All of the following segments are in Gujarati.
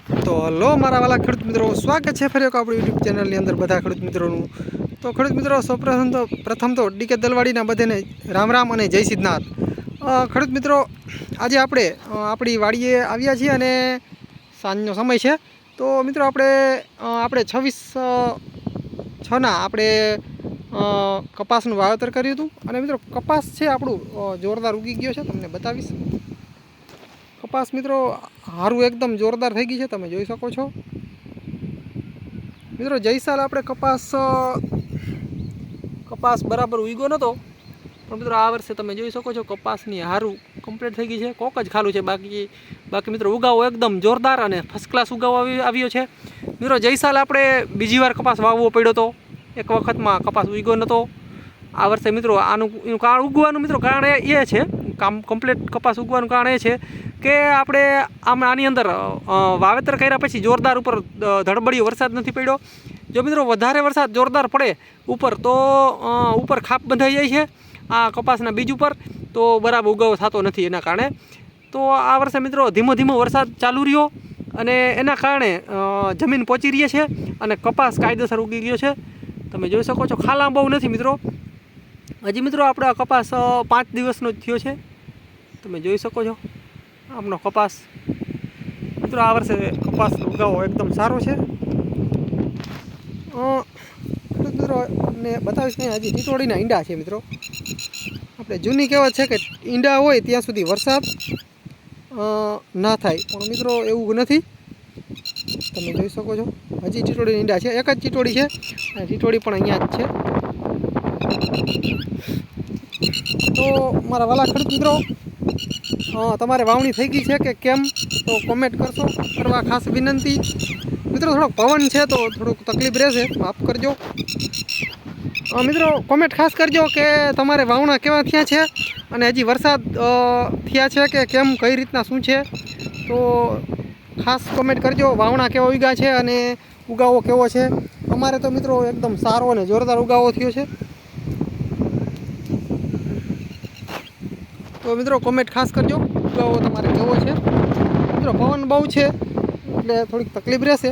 તો હલો મારા વાલા ખેડૂત મિત્રો, સ્વાગત છે ફરી એક આપણી યુટ્યુબ ચેનલની અંદર બધા ખેડૂત મિત્રોનું। તો ખેડૂત મિત્રો, પ્રથમ તો ડીકે દલવાડીના બધાને રામ રામ અને જય સિદ્ધનાથ। ખેડૂત મિત્રો, આજે આપણે આપણી વાડીએ આવ્યા છીએ અને સાંજનો સમય છે। તો મિત્રો આપણે 26/6 આપણે કપાસનું વાવેતર કર્યું હતું અને મિત્રો કપાસ છે આપણું જોરદાર ઉગી ગયો છે, તમને બતાવીશ। કપાસ મિત્રો હારું એકદમ જોરદાર થઈ ગઈ છે, તમે જોઈ શકો છો। મિત્રો જઈ સાલ આપણે કપાસ બરાબર ઉગ્યો નહોતો, પણ મિત્રો આ વર્ષે તમે જોઈ શકો છો કપાસની હારું કમ્પ્લીટ થઈ ગઈ છે। કોક જ ખાલું છે, બાકી મિત્રો ઉગાવો એકદમ જોરદાર અને ફર્સ્ટ ક્લાસ ઉગાવો આવ્યો છે। મિત્રો જઈ સાલ આપણે બીજી વાર કપાસ વાવવો પડ્યો હતો, એક વખતમાં કપાસ ઉગ્યો નહોતો। આ વર્ષે મિત્રો એનું કારણ ઉગવાનું મિત્રો કારણ એ છે, કમ્પ્લીટ કપાસ ઉગવાનું કારણ એ છે કે આપણે આની અંદર વાવેતર કર્યા પછી જોરદાર ઉપર ધડબડિયો વરસાદ નથી પડ્યો। જો મિત્રો વધારે વરસાદ જોરદાર પડે ઉપર તો ઉપર ખાપ બંધાઈ જાય છે આ કપાસના બીજ ઉપર, તો બરાબર ઉગાવો થતો નથી એના કારણે। તો આ વર્ષે મિત્રો ધીમો ધીમો વરસાદ ચાલુ રહ્યો અને એના કારણે જમીન પહોંચી રહી છે અને કપાસ કાયદેસર ઉગી ગયો છે, તમે જોઈ શકો છો। ખાલા બહુ નથી મિત્રો, હજી મિત્રો આપણે કપાસ 5 દિવસનો જ થયો છે, તમે જોઈ શકો છો આપણો કપાસ। મિત્રો આ વર્ષે કપાસનો ઉગાવો એકદમ સારો છે। મિત્રો ને બતાવીશ નહીં, હજી ટીટોડીના ઈંડા છે મિત્રો। આપણે જૂની કહેવત છે કે ઈંડા હોય ત્યાં સુધી વરસાદ ના થાય, પણ મિત્રો એવું નથી, તમે જોઈ શકો છો હજી ટીટોડીના ઈંડા છે। એક જ ટીટોડી છે અને ટીટોડી પણ અહીંયા જ છે। તો મારા વાલા ખેડૂત મિત્રો, તમારે વાવણી થઈ ગઈ છે કે કેમ, તો કોમેન્ટ કરવા ખાસ વિનંતી। મિત્રો થોડોક પવન છે તો થોડુંક તકલીફ રહેશે, માફ કરજો। મિત્રો કોમેન્ટ ખાસ કરજો કે તમારે વાવણા કેવા થયા છે અને હજી વરસાદ થયા છે કે કેમ, કઈ રીતના શું છે, તો ખાસ કોમેન્ટ કરજો। વાવણા કેવા ઉગ્યા છે અને ઉગાવો કેવો છે। અમારે તો મિત્રો એકદમ સારો અને જોરદાર ઉગાવો થયો છે। તો મિત્રો કોમેન્ટ ખાસ કરજો ઉગાવો તમારે કેવો છે। મિત્રો પવન બહુ છે એટલે થોડીક તકલીફ રહેશે,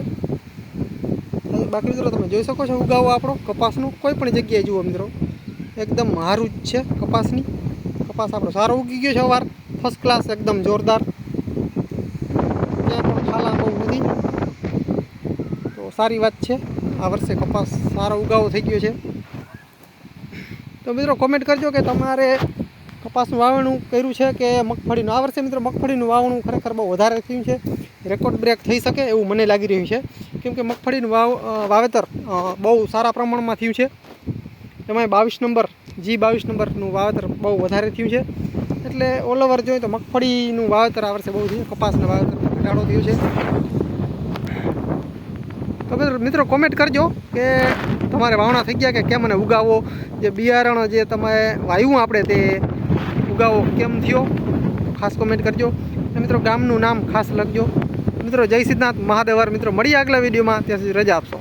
બાકી મિત્રો તમે જોઈ શકો છો ઉગાવો આપણો કપાસનું કોઈ પણ જગ્યાએ જુઓ મિત્રો એકદમ સારું જ છે કપાસની। કપાસ આપણો સારો ઉગી ગયો છે, અવાર ફર્સ્ટ ક્લાસ એકદમ જોરદાર, ક્યાંય પણ ખાલા બહુ નથી, તો સારી વાત છે। આ વર્ષે કપાસ સારો ઉગાવો થઈ ગયો છે। તો મિત્રો કોમેન્ટ કરજો કે તમારે કપાસનું વાવણું કર્યું છે કે મગફળીનું। આ વર્ષે મિત્રો મગફળીનું વાવણું ખરેખર બહુ વધારે થયું છે, રેકોર્ડ બ્રેક થઈ શકે એવું મને લાગી રહ્યું છે, કેમકે મગફળીનું વાવેતર બહુ સારા પ્રમાણમાં થયું છે। એમાં 22 નંબર G22 નંબરનું વાવેતર બહુ વધારે થયું છે, એટલે ઓલ ઓવર જોઈએ તો મગફળીનું વાવેતર આ વર્ષે બહુ થયું, કપાસના વાવેતરમાં ઘટાડો થયો છે। તો મિત્રો કોમેન્ટ કરજો કે તમારે વાવણા થઈ ગયા કે કેમ, અને ઉગાવો જે બિયારણ જે તમે વાવ્યું આપણે તે ઉગાવો કેમ થયો, ખાસ કોમેન્ટ કરજો। અને મિત્રો ગામનું નામ ખાસ લખજો। મિત્રો જય સિદ્ધનાથ મહાદેવર। મિત્રો મળીએ આગલા વિડીયોમાં, ત્યાં સુધી રજા આપશો।